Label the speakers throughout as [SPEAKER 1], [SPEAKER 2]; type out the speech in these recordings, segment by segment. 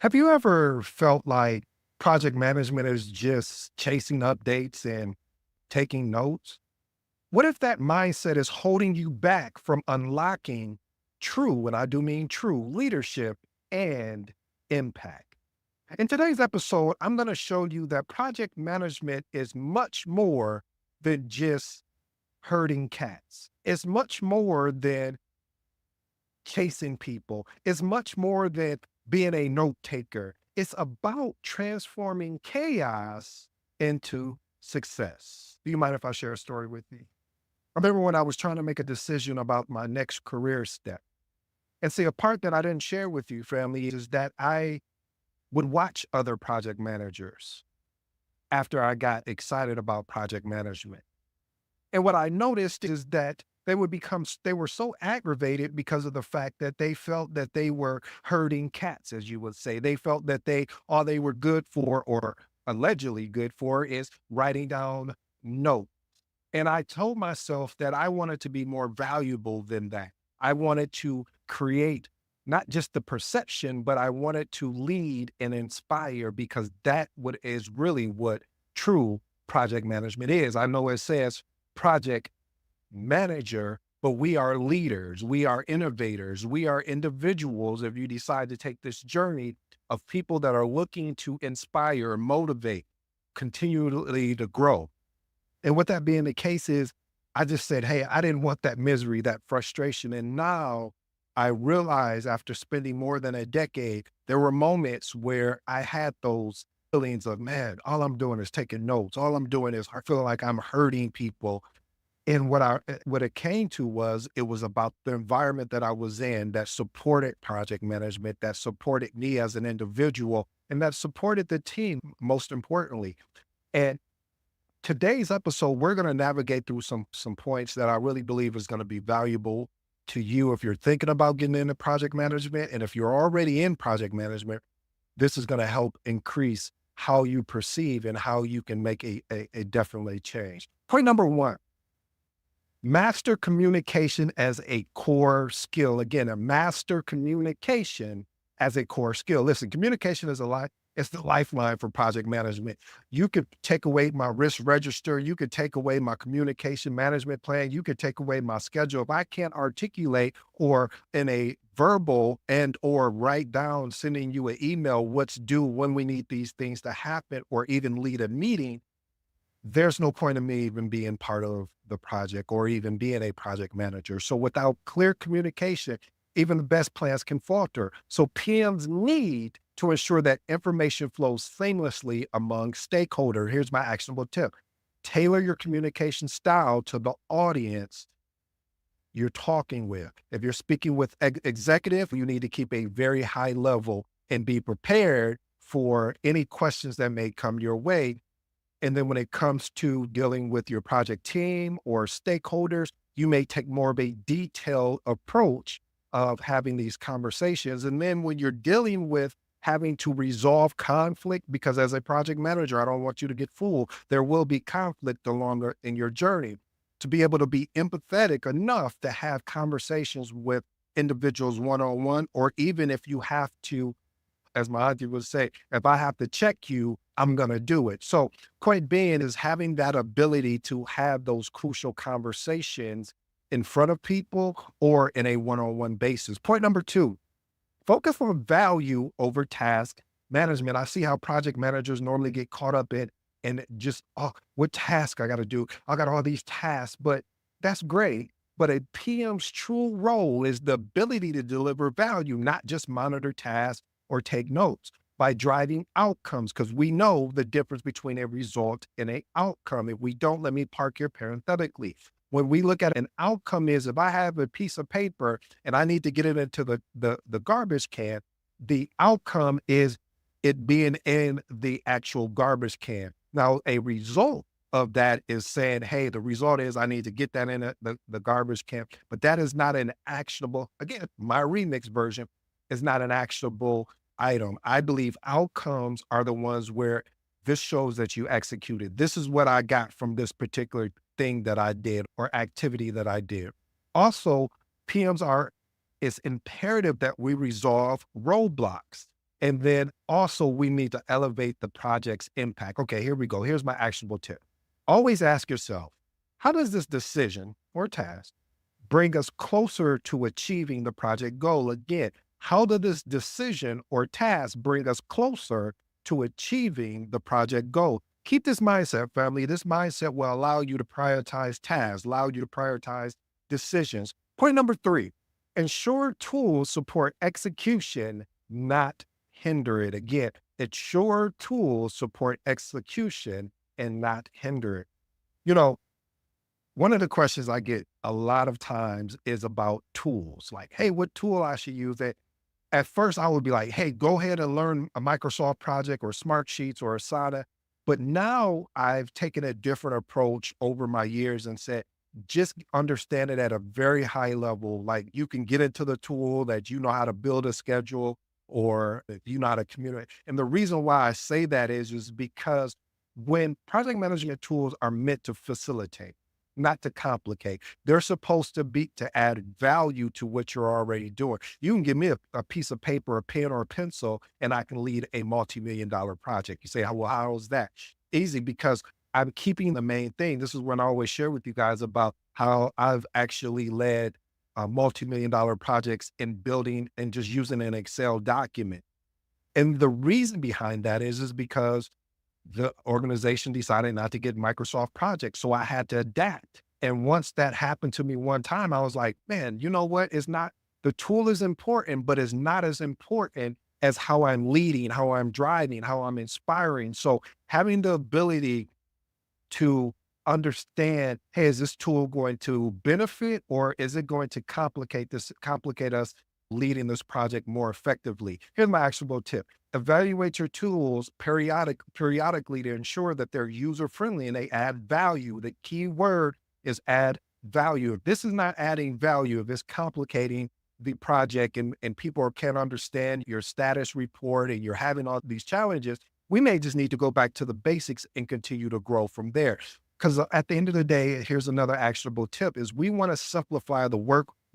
[SPEAKER 1] Have you ever felt like project management is just chasing updates and taking notes? What if that mindset is holding you back from unlocking true, and I do mean true, leadership and impact? In today's episode, I'm going to show you that project management is much more than just herding cats. It's much more than chasing people. It's much more than being a note taker. It's about transforming chaos into success. Do you mind if I share a story with you? I remember when I was trying to make a decision about my next career step. And see, a part that I didn't share with you, family, is that I would watch other project managers after I got excited about project management. And what I noticed is that they were so aggravated because of the fact that they felt that they were herding cats, as you would say. They felt that all they were good for, or allegedly good for, is writing down notes. And I told myself that I wanted to be more valuable than that. I wanted to create not just the perception, but I wanted to lead and inspire, because is really what true project management is. I know it says project manager, but we are leaders, we are innovators, we are individuals. If you decide to take this journey of people that are looking to inspire, motivate, continually to grow. And with that being the case is, I just said, hey, I didn't want that misery, that frustration. And now I realize, after spending more than a decade, there were moments where I had those feelings of, man, all I'm doing is taking notes. All I'm doing is I feel like I'm hurting people. And what it came to was, it was about the environment that I was in that supported project management, that supported me as an individual, and that supported the team, most importantly. And today's episode, we're going to navigate through some points that I really believe is going to be valuable to you if you're thinking about getting into project management. And if you're already in project management, this is going to help increase how you perceive and how you can make a definitely change. Point number one: master communication as a core skill. Again, a master communication as a core skill. Listen, communication is it's the lifeline for project management. You could take away my risk register. You could take away my communication management plan. You could take away my schedule. If I can't articulate, or in a verbal and or write down, sending you an email, what's due, when we need these things to happen, or even lead a meeting, there's no point in me even being part of the project or even being a project manager. So without clear communication, even the best plans can falter. So PMs need to ensure that information flows seamlessly among stakeholders. Here's my actionable tip: tailor your communication style to the audience you're talking with. If you're speaking with executive, you need to keep a very high level and be prepared for any questions that may come your way. And then when it comes to dealing with your project team or stakeholders, you may take more of a detailed approach of having these conversations. And then when you're dealing with having to resolve conflict, because as a project manager, I don't want you to get fooled, there will be conflict along in your journey. To be able to be empathetic enough to have conversations with individuals one-on-one, or even if you have to, as my auntie would say, if I have to check you, I'm going to do it. So point being is having that ability to have those crucial conversations in front of people or in a one-on-one basis. Point number two: focus on value over task management. I see how project managers normally get caught up in and just, oh, what task I got to do? I got all these tasks, but that's great. But a PM's true role is the ability to deliver value, not just monitor tasks or take notes, by driving outcomes. Because we know the difference between a result and an outcome. If we don't, let me park here parenthetically. When we look at an outcome, is if I have a piece of paper and I need to get it into the garbage can, the outcome is it being in the actual garbage can. Now, a result of that is saying, hey, the result is I need to get that in the garbage can, but that is not an actionable, again, my remix version is not an actionable item. I believe outcomes are the ones where this shows that you executed. This is what I got from this particular thing that I did or activity that I did. Also, PMs are, it's imperative that we resolve roadblocks. And then also we need to elevate the project's impact. Okay, here we go. Here's my actionable tip. Always ask yourself, how does this decision or task bring us closer to achieving the project goal? Again, how does this decision or task bring us closer to achieving the project goal? Keep this mindset, family. This mindset will allow you to prioritize tasks, allow you to prioritize decisions. Point number three, ensure tools support execution, not hinder it. Again, ensure tools support execution and not hinder it. You know, one of the questions I get a lot of times is about tools. Like, hey, what tool I should use? At first, I would be like, hey, go ahead and learn a Microsoft project or Smart Sheets or Asana. But now I've taken a different approach over my years and said, just understand it at a very high level. Like you can get into the tool that you know how to build a schedule or if you know how to communicate. And the reason why I say that is because when project management tools are meant to facilitate, not to complicate. They're supposed to be to add value to what you're already doing. You can give me a piece of paper, a pen, or a pencil, and I can lead a multi-million dollar project. You say, well, how is that? Easy, because I'm keeping the main thing. This is when I always share with you guys about how I've actually led multi-million dollar projects in building and just using an Excel document. And the reason behind that is because the organization decided not to get Microsoft projects. So I had to adapt. And once that happened to me one time, I was like, man, you know what? It's not, the tool is important, but it's not as important as how I'm leading, how I'm driving, how I'm inspiring. So having the ability to understand, hey, is this tool going to benefit or is it going to complicate us leading this project more effectively? Here's my actionable tip. Evaluate your tools periodically to ensure that they're user friendly and they add value. The key word is add value. If this is not adding value, if it's complicating the project and people can't understand your status report and you're having all these challenges, we may just need to go back to the basics and continue to grow from there. Because at the end of the day, here's another actionable tip is we want to simplify the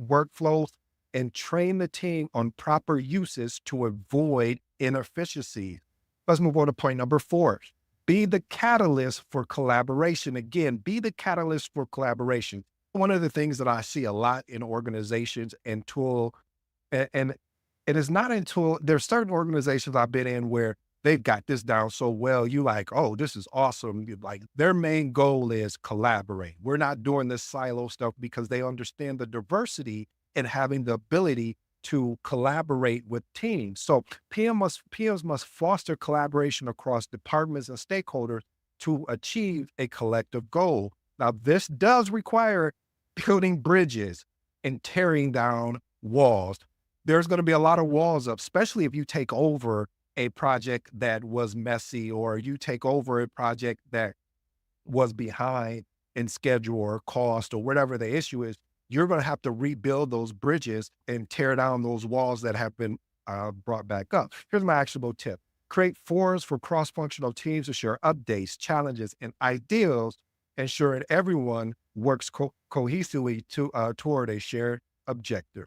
[SPEAKER 1] workflows and train the team on proper uses to avoid inefficiencies. Let's move on to point number four. Be the catalyst for collaboration. Again, be the catalyst for collaboration. One of the things that I see a lot in organizations and and it is not until there's certain organizations I've been in where they've got this down so well. You like, oh, this is awesome. Like their main goal is collaborate. We're not doing this silo stuff because they understand the diversity and having the ability to collaborate with teams. So PMs must foster collaboration across departments and stakeholders to achieve a collective goal. Now, this does require building bridges and tearing down walls. There's going to be a lot of walls up, especially if you take over a project that was messy or you take over a project that was behind in schedule or cost or whatever the issue is. You're going to have to rebuild those bridges and tear down those walls that have been brought back up. Here's my actionable tip. Create forums for cross-functional teams to share updates, challenges, and ideals, ensuring everyone works cohesively toward a shared objective.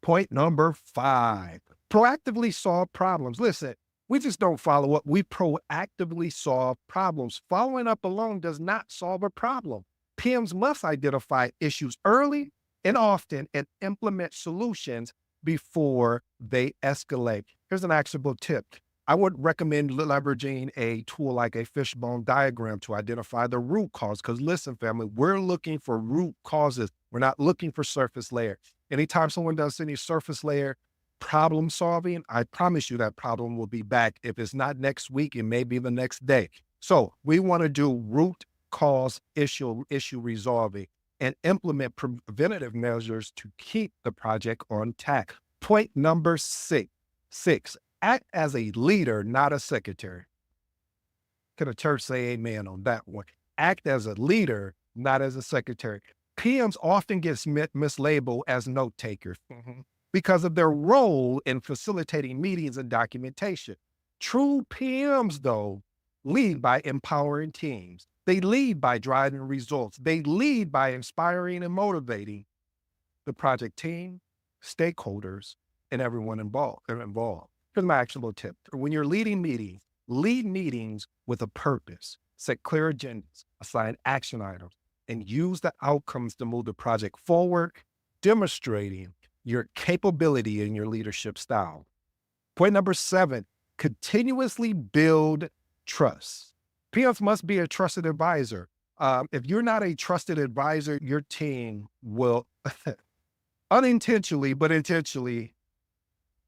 [SPEAKER 1] Point number five, proactively solve problems. Listen, we just don't follow up. We proactively solve problems. Following up alone does not solve a problem. PMs must identify issues early and often and implement solutions before they escalate. Here's an actionable tip. I would recommend leveraging a tool like a fishbone diagram to identify the root cause. Because listen, family, we're looking for root causes. We're not looking for surface layer. Anytime someone does any surface layer problem solving, I promise you that problem will be back. If it's not next week, it may be the next day. So we want to do root cause issue resolving and implement preventative measures to keep the project on track. Point number six, act as a leader, not a secretary. Can a church say amen on that one? Act as a leader, not as a secretary. PMs often get mislabeled as note takers because of their role in facilitating meetings and documentation. True PMs, though, lead by empowering teams. They lead by driving results. They lead by inspiring and motivating the project team, stakeholders, and everyone involved. Here's my actionable tip. When you're leading meetings, lead meetings with a purpose, set clear agendas, assign action items, and use the outcomes to move the project forward, demonstrating your capability and your leadership style. Point number 7, continuously build trust. PMs must be a trusted advisor. If you're not a trusted advisor, your team will unintentionally, but intentionally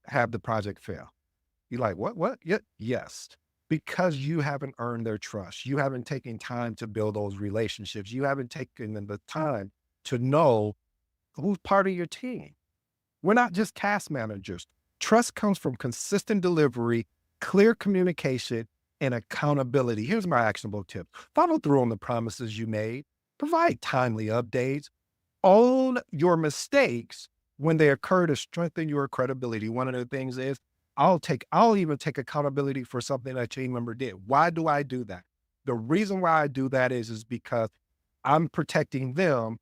[SPEAKER 1] have the project fail. You're like, what? What? Yeah, yes. Because you haven't earned their trust. You haven't taken time to build those relationships. You haven't taken the time to know who's part of your team. We're not just task managers. Trust comes from consistent delivery, clear communication, and accountability. Here's my actionable tip. Follow through on the promises you made. Provide timely updates. Own your mistakes when they occur to strengthen your credibility. One of the things is I'll even take accountability for something a team member did. Why do I do that? The reason why I do that is because I'm protecting them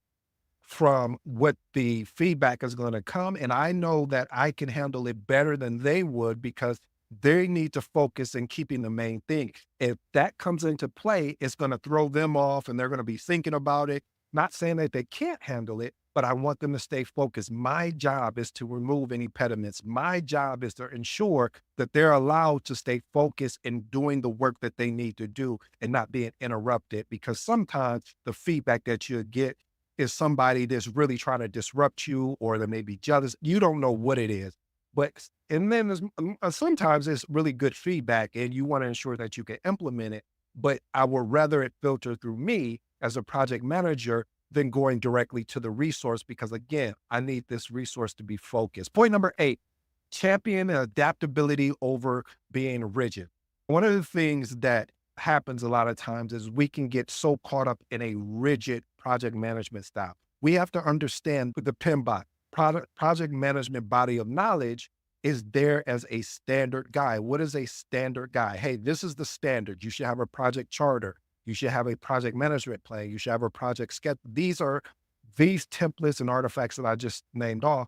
[SPEAKER 1] from what the feedback is going to come. And I know that I can handle it better than they would because they need to focus in keeping the main thing. If that comes into play, it's going to throw them off and they're going to be thinking about it. Not saying that they can't handle it, but I want them to stay focused. My job is to remove any impediments. My job is to ensure that they're allowed to stay focused in doing the work that they need to do and not being interrupted, because sometimes the feedback that you get is somebody that's really trying to disrupt you, or they may be jealous. You don't know what it is. But and then sometimes it's really good feedback and you want to ensure that you can implement it. But I would rather it filter through me as a project manager than going directly to the resource, because again, I need this resource to be focused. Point number 8, champion adaptability over being rigid. One of the things that happens a lot of times is we can get so caught up in a rigid project management style. We have to understand the PMBOK, project management body of knowledge, is there as a standard guide. What is a standard guide? Hey, this is the standard. You should have a project charter. You should have a project management plan. You should have a project schedule. These templates and artifacts that I just named off,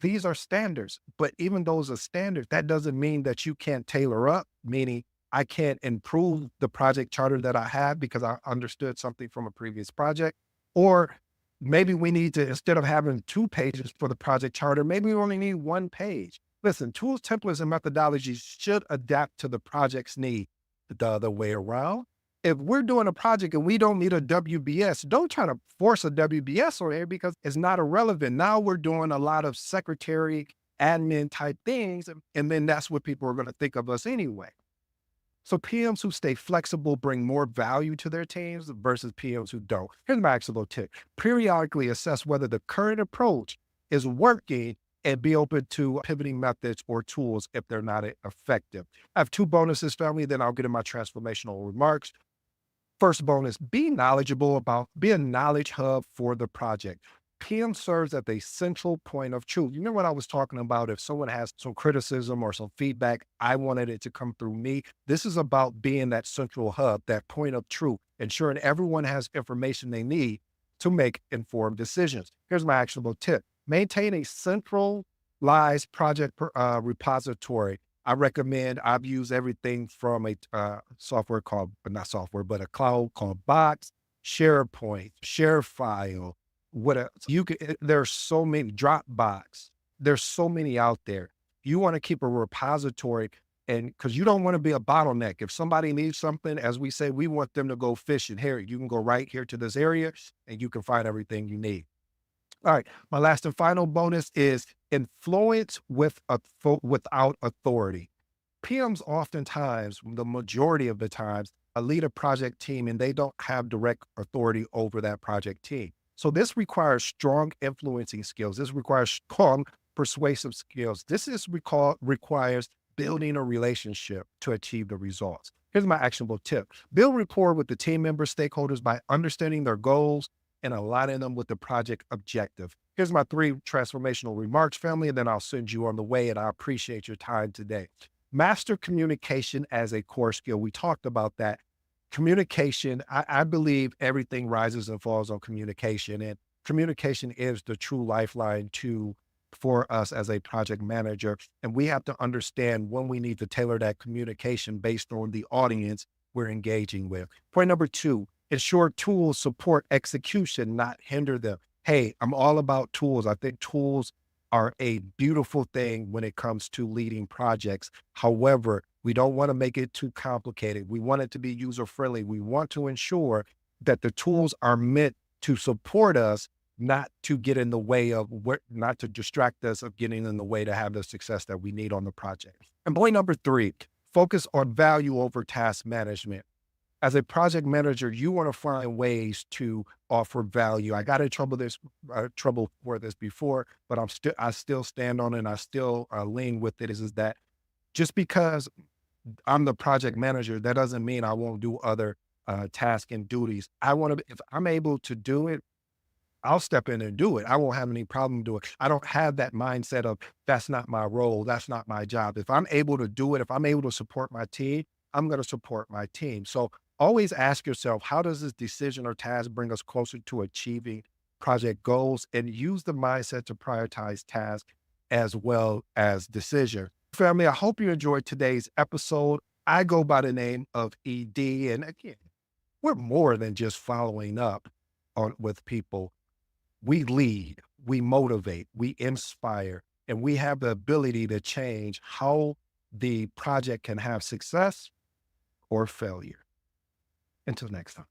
[SPEAKER 1] these are standards. But even those are standards, that doesn't mean that you can't tailor up, meaning I can't improve the project charter that I have because I understood something from a previous project. Or maybe we need to, instead of having 2 pages for the project charter, maybe we only need 1 page. Listen, tools, templates, and methodologies should adapt to the project's need. The other way around, if we're doing a project and we don't need a WBS, don't try to force a WBS on here because it's not irrelevant. Now we're doing a lot of secretary, admin type things, and then that's what people are going to think of us anyway. So PMs who stay flexible bring more value to their teams versus PMs who don't. Here's my actionable tip. Periodically assess whether the current approach is working and be open to pivoting methods or tools if they're not effective. I have 2 bonuses, family, then I'll get in my transformational remarks. First bonus, be a knowledge hub for the project. PM serves as a central point of truth. You know what I was talking about? If someone has some criticism or some feedback, I wanted it to come through me. This is about being that central hub, that point of truth, ensuring everyone has information they need to make informed decisions. Here's my actionable tip. Maintain a centralized project repository. I've used everything from a software called, but not software, but a cloud called Box, SharePoint, ShareFile. What else? There's so many, Dropbox. There's so many out there. You want to keep a repository, and because you don't want to be a bottleneck. If somebody needs something, as we say, we want them to go fishing. Here, you can go right here to this area and you can find everything you need. All right. My last and final bonus is influence without authority. PMs oftentimes, the majority of the times, lead a project team and they don't have direct authority over that project team. So this requires strong influencing skills. This requires strong persuasive skills. Requires building a relationship to achieve the results. Here's my actionable tip. Build rapport with the team members, stakeholders by understanding their goals and aligning them with the project objective. Here's my 3 transformational remarks, family, and then I'll send you on the way, and I appreciate your time today. Master communication as a core skill. We talked about that. Communication, I believe everything rises and falls on communication, and communication is the true lifeline to for us as a project manager. And we have to understand when we need to tailor that communication based on the audience we're engaging with. Point number two, ensure tools support execution, not hinder them. Hey, I'm all about tools. I think tools are a beautiful thing when it comes to leading projects. However, we don't want to make it too complicated. We want it to be user friendly. We want to ensure that the tools are meant to support us, not to get in the way of what, not to distract us of getting in the way to have the success that we need on the project. And point number three, focus on value over task management. As a project manager, you want to find ways to offer value. I got in trouble for this before, but I still stand on it. And I still lean with it. Is that just because I'm the project manager, that doesn't mean I won't do other tasks and duties. I want to, if I'm able to do it, I'll step in and do it. I won't have any problem doing it. I don't have that mindset of that's not my role. That's not my job. If I'm able to do it, if I'm able to support my team, I'm going to support my team. So always ask yourself, how does this decision or task bring us closer to achieving project goals, and use the mindset to prioritize tasks as well as decision. Family, I hope you enjoyed today's episode. I go by the name of ED. And again, we're more than just following up on with people. We lead, we motivate, we inspire, and we have the ability to change how the project can have success or failure. Until next time.